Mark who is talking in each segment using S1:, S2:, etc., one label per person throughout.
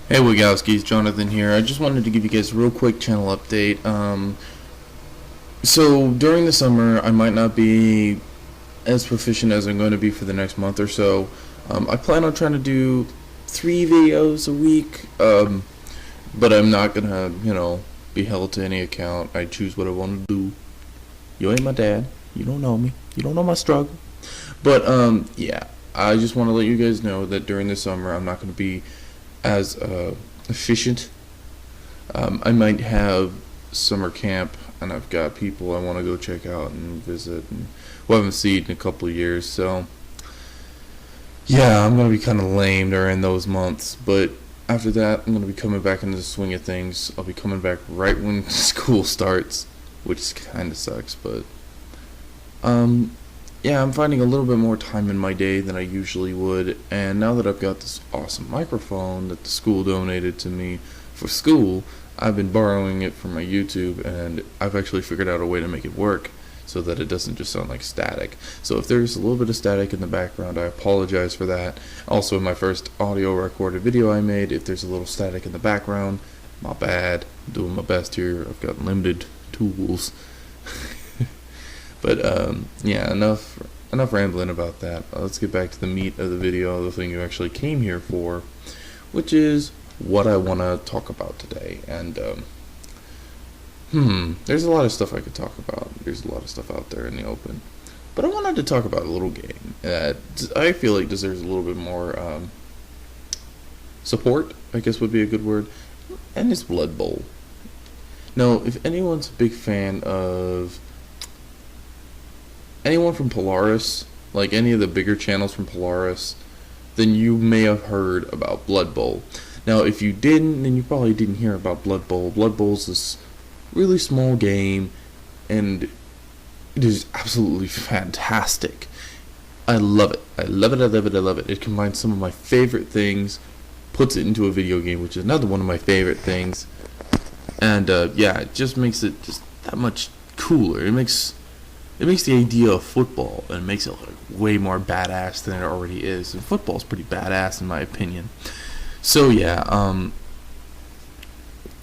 S1: Hey Wigowskis, Jonathan here. I just wanted to give you guys a real quick channel update. So during the summer, I might not be as proficient as I'm going to be for the next month or so. I plan on trying to do 3 videos a week, but I'm not gonna, be held to any account. I choose what I want to do. You ain't my dad. You don't know me. You don't know my struggle. But yeah, I just want to let you guys know that during the summer, I'm not going to be as efficient. I might have summer camp, and I've got people I want to go check out and visit, and we haven't seen in a couple of years. So yeah, I'm gonna be kind of lame during those months, but after that, I'm gonna be coming back into the swing of things. I'll be coming back right when school starts, which kind of sucks, but um, yeah, I'm finding a little bit more time in my day than I usually would, and now that I've got this awesome microphone that the school donated to me for school, I've been borrowing it from my YouTube, and I've actually figured out a way to make it work so that it doesn't just sound like static. So if there's a little bit of static in the background, I apologize for that. Also, in my first audio recorded video I made, if there's a little static in the background, my bad. I'm doing my best here. I've got limited tools. But yeah, enough rambling about that. Let's get back to the meat of the video, the thing you actually came here for, which is what I want to talk about today. And there's a lot of stuff I could talk about. There's a lot of stuff out there in the open, but I wanted to talk about a little game that I feel like deserves a little bit more support, I guess would be a good word, and it's Blood Bowl. Now, if anyone's a big fan of anyone from Polaris, like any of the bigger channels from Polaris, then you may have heard about Blood Bowl. Now, if you didn't, then you probably didn't hear about Blood Bowl. Blood Bowl's this really small game, and it is absolutely fantastic. I love it. I love it, I love it, I love it. It combines some of my favorite things, puts it into a video game, which is another one of my favorite things. And yeah, it just makes it just that much cooler. It makes the idea of football, and it makes it like way more badass than it already is. And football's pretty badass in my opinion. So yeah,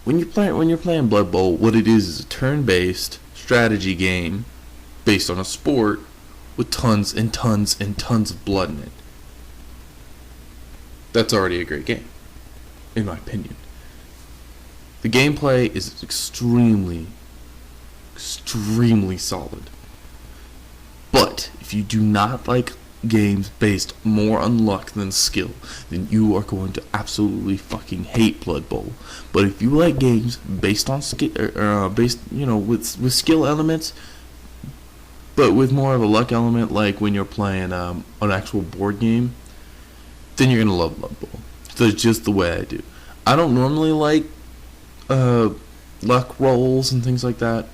S1: when you're playing Blood Bowl, what it is a turn-based strategy game based on a sport with tons and tons and tons of blood in it. That's already a great game, in my opinion. The gameplay is extremely solid. But if you do not like games based more on luck than skill, then you are going to absolutely fucking hate Blood Bowl. But if you like games based on skill, with skill elements, but with more of a luck element, like when you're playing an actual board game, then you're gonna love Blood Bowl. So it's just the way I do. I don't normally like luck rolls and things like that,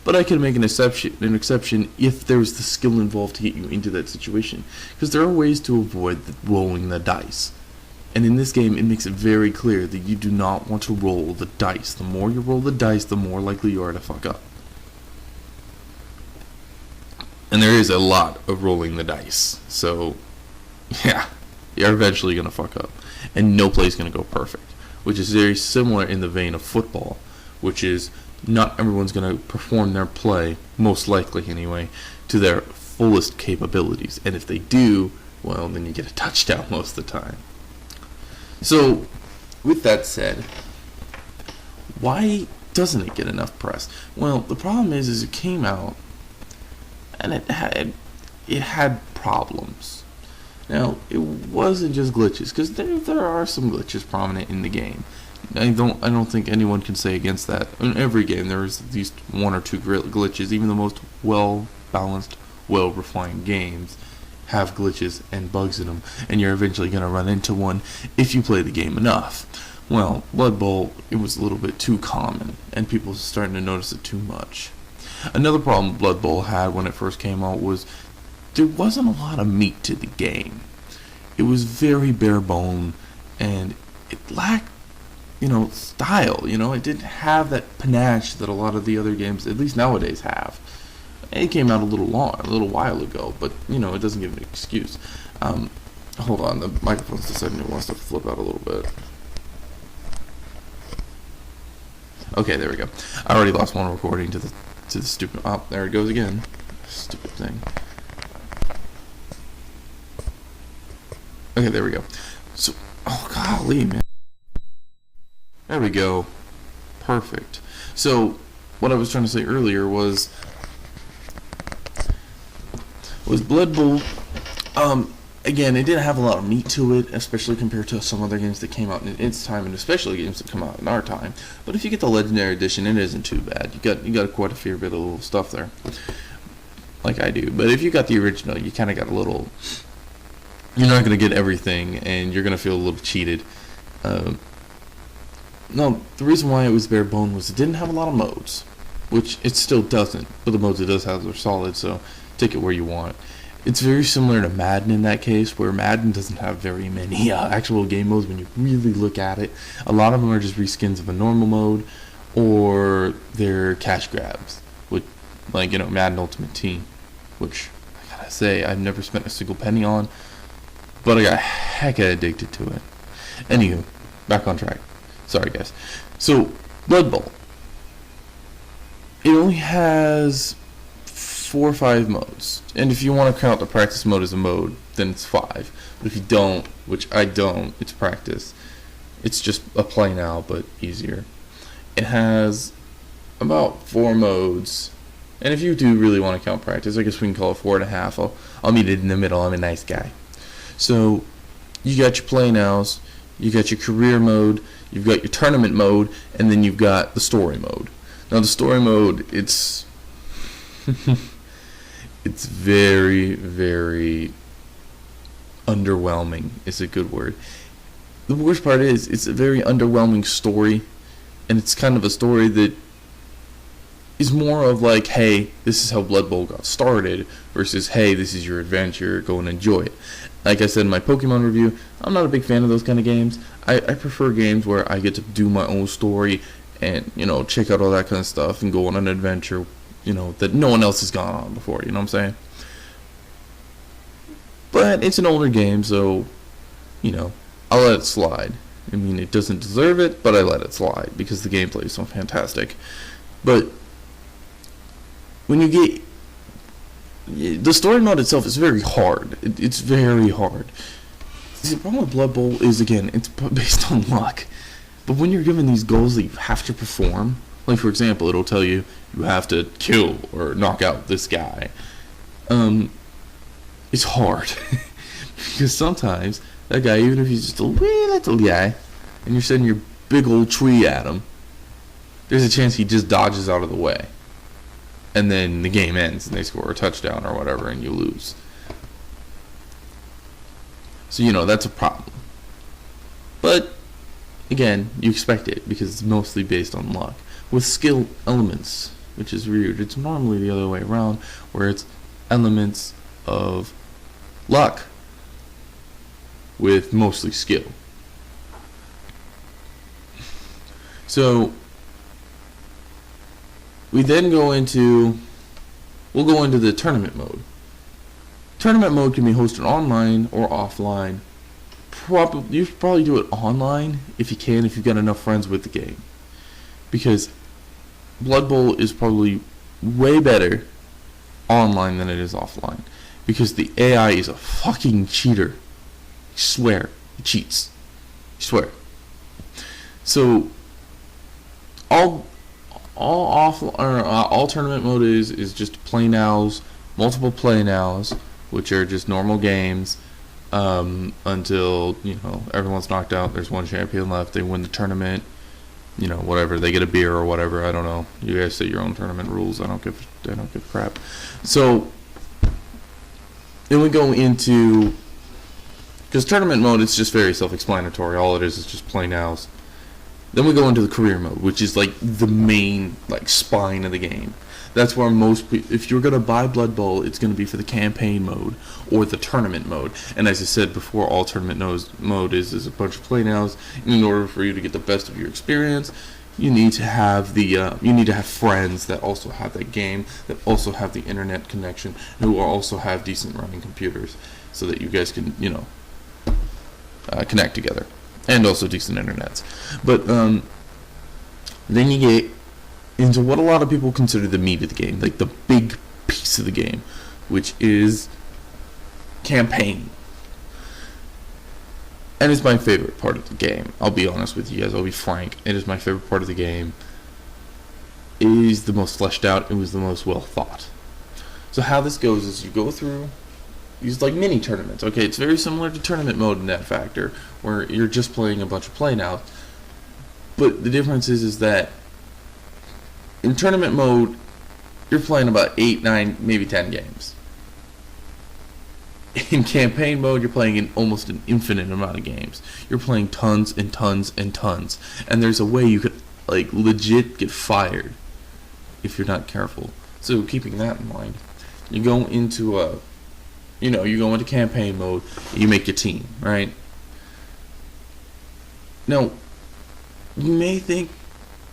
S1: but I can make an exception if there's the skill involved to get you into that situation. Because there are ways to avoid rolling the dice. And in this game, it makes it very clear that you do not want to roll the dice. The more you roll the dice, the more likely you are to fuck up. And there is a lot of rolling the dice. So, yeah, you're eventually going to fuck up. And no play is going to go perfect. Which is very similar in the vein of football, which is not everyone's going to perform their play, most likely anyway, to their fullest capabilities. And if they do, well, then you get a touchdown most of the time. So, with that said, why doesn't it get enough press? Well, the problem is it came out, and it had problems. Now, it wasn't just glitches, because there are some glitches prominent in the game. I don't think anyone can say against that. In every game, there is at least one or two glitches. Even the most well-balanced, well-refined games have glitches and bugs in them, and you're eventually going to run into one if you play the game enough. Well, Blood Bowl, it was a little bit too common, and people were starting to notice it too much. Another problem Blood Bowl had when it first came out was there wasn't a lot of meat to the game. It was very bare bone, and it lacked style. It didn't have that panache that a lot of the other games, at least nowadays, have. It came out a little while ago, but it doesn't give an excuse. Hold on, the microphone's deciding it wants to flip out a little bit. Okay, there we go. I already lost one recording to the stupid. Oh, there it goes again. Stupid thing. Okay, there we go. So, oh golly, man. There we go. Perfect. So, what I was trying to say earlier was Blood Bowl. Again, it didn't have a lot of meat to it, especially compared to some other games that came out in its time, and especially games that come out in our time. But if you get the Legendary Edition, it isn't too bad. You got quite a fair bit of little stuff there, like I do. But if you got the original, you kind of got a little. You're not going to get everything, and you're going to feel a little cheated. No, the reason why it was bare bone was it didn't have a lot of modes, which it still doesn't. But the modes it does have are solid, so take it where you want. It's very similar to Madden in that case, where Madden doesn't have very many actual game modes when you really look at it. A lot of them are just reskins of a normal mode, or they're cash grabs, with, like, Madden Ultimate Team, which I gotta say I've never spent a single penny on, but I got hecka addicted to it. Anywho, back on track. Sorry guys. So, Blood Bowl. It only has 4 or 5 modes, and if you want to count the practice mode as a mode, then it's 5. But if you don't, which I don't, it's practice. It's just a play now, but easier. It has about 4 modes, and if you do really want to count practice, I guess we can call it 4.5. I'll meet it in the middle. I'm a nice guy. So you got your play nows, you got your career mode, you've got your tournament mode, and then you've got the story mode. Now the story mode, it's it's very, very underwhelming is a good word. The worst part is it's a very underwhelming story, and it's kind of a story that is more of like, hey, this is how Blood Bowl got started, versus, hey, this is your adventure, go and enjoy it. Like I said in my Pokemon review, I'm not a big fan of those kind of games. I prefer games where I get to do my own story and, check out all that kind of stuff and go on an adventure that no one else has gone on before, you know what I'm saying? But it's an older game, so, I'll let it slide. I mean, it doesn't deserve it, but I let it slide because the gameplay is so fantastic. But when you get... the story mode itself is very hard. It's very hard. See, the problem with Blood Bowl is, again, it's based on luck. But when you're given these goals that you have to perform, like, for example, it'll tell you have to kill or knock out this guy. It's hard. Because sometimes that guy, even if he's just a wee little guy, and you're sending your big old tree at him, there's a chance he just dodges out of the way. And then the game ends and they score a touchdown or whatever and you lose. So, that's a problem. But, again, you expect it because it's mostly based on luck. With skill elements, which is weird. It's normally the other way around, where it's elements of luck with mostly skill. So we'll go into the tournament mode. Tournament mode can be hosted online or offline. You should probably do it online if you can, if you've got enough friends with the game. Because Blood Bowl is probably way better online than it is offline. Because the AI is a fucking cheater. I swear. He cheats. I swear. So, all tournament mode is just play nows, multiple play nows, which are just normal games, until, everyone's knocked out, there's one champion left, they win the tournament, whatever, they get a beer or whatever, I don't know. You guys set your own tournament rules. I don't give a crap. So then we go into, because tournament mode, it's just very self-explanatory. All it is just play nows. Then we go into the career mode, which is like the main spine of the game. That's where if you're gonna buy Blood Bowl, it's gonna be for the campaign mode or the tournament mode. And as I said before, all tournament mode is a bunch of play nows. In order for you to get the best of your experience, you need to have friends that also have that game, that also have the internet connection, who also have decent running computers, so that you guys can connect together, and also decent internets. But Then you get into what a lot of people consider the meat of the game, like the big piece of the game, which is campaign. And it's my favorite part of the game. I'll be honest with you guys, I'll be frank. It is my favorite part of the game. It is the most fleshed out, it was the most well thought. So how this goes is you go through these like mini tournaments. Okay, it's very similar to tournament mode in that factor, where you're just playing a bunch of playouts. But the difference is that in tournament mode, you're playing about 8, 9, maybe 10 games. In campaign mode, you're playing in almost an infinite amount of games. You're playing tons and tons and tons. And there's a way you could like legit get fired if you're not careful. So keeping that in mind, you go into campaign mode, you make your team, right? Now, you may think,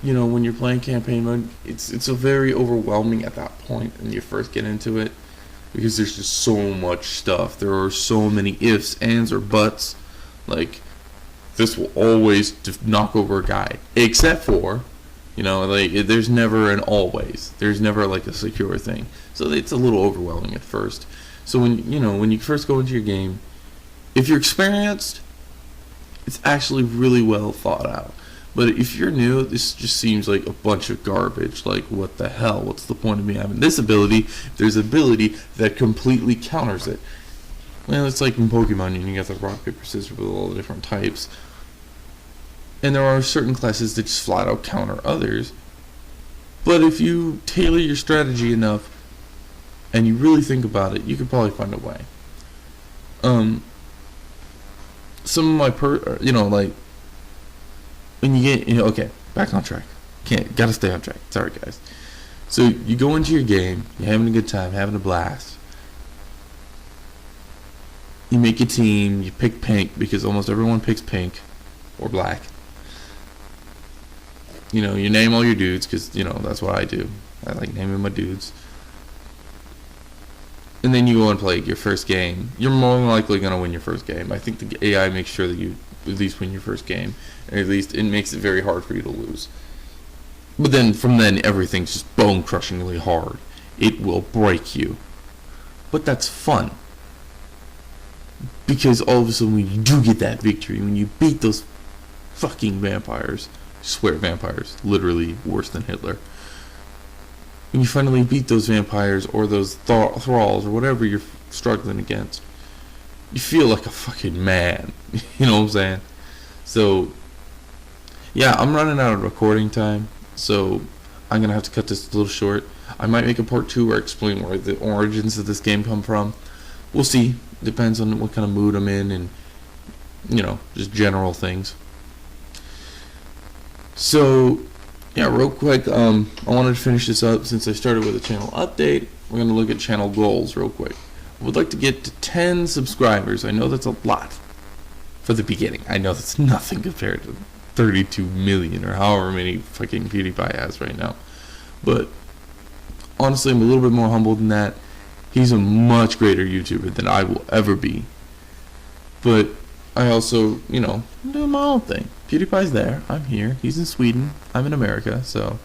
S1: when you're playing campaign mode, it's a very overwhelming at that point when you first get into it, because there's just so much stuff. There are so many ifs, ands, or buts. Like, this will always knock over a guy, except for, there's never an always. There's never like a secure thing. So it's a little overwhelming at first. So when you first go into your game, if you're experienced, it's actually really well thought out. But if you're new, this just seems like a bunch of garbage. Like, what the hell? What's the point of me having this ability? There's an ability that completely counters it. Well, it's like in Pokemon, you got the rock, paper, scissors with all the different types. And there are certain classes that just flat out counter others. But if you tailor your strategy enough, and you really think about it, you could probably find a way. Some of my when you get, okay, back on track. Gotta stay on track. Sorry, guys. So you go into your game, you're having a good time, having a blast. You make a team, you pick pink, because almost everyone picks pink, or black. You name all your dudes, because, that's what I do. I like naming my dudes. And then you go and play your first game. You're more than likely going to win your first game. I think the AI makes sure that you at least win your first game. Or at least it makes it very hard for you to lose. But then, from then, everything's just bone-crushingly hard. It will break you. But that's fun. Because all of a sudden, when you do get that victory, when you beat those fucking vampires, I swear vampires, literally worse than Hitler. When you finally beat those vampires or those thralls or whatever you're struggling against, you feel like a fucking man. You know what I'm saying? So, yeah, I'm running out of recording time, so I'm going to have to cut this a little short. I might make a part 2 where I explain where the origins of this game come from. We'll see. Depends on what kind of mood I'm in and, just general things. So, yeah, real quick, I wanted to finish this up since I started with a channel update. We're going to look at channel goals real quick. I would like to get to 10 subscribers. I know that's a lot for the beginning. I know that's nothing compared to 32 million or however many fucking PewDiePie has right now. But honestly, I'm a little bit more humble than that. He's a much greater YouTuber than I will ever be. But I also, I'm doing my own thing. PewDiePie's there. I'm here. He's in Sweden. I'm in America. So,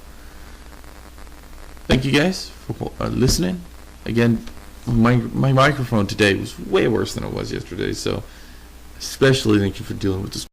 S1: thank you guys for listening. Again, my microphone today was way worse than it was yesterday. So, especially thank you for dealing with this.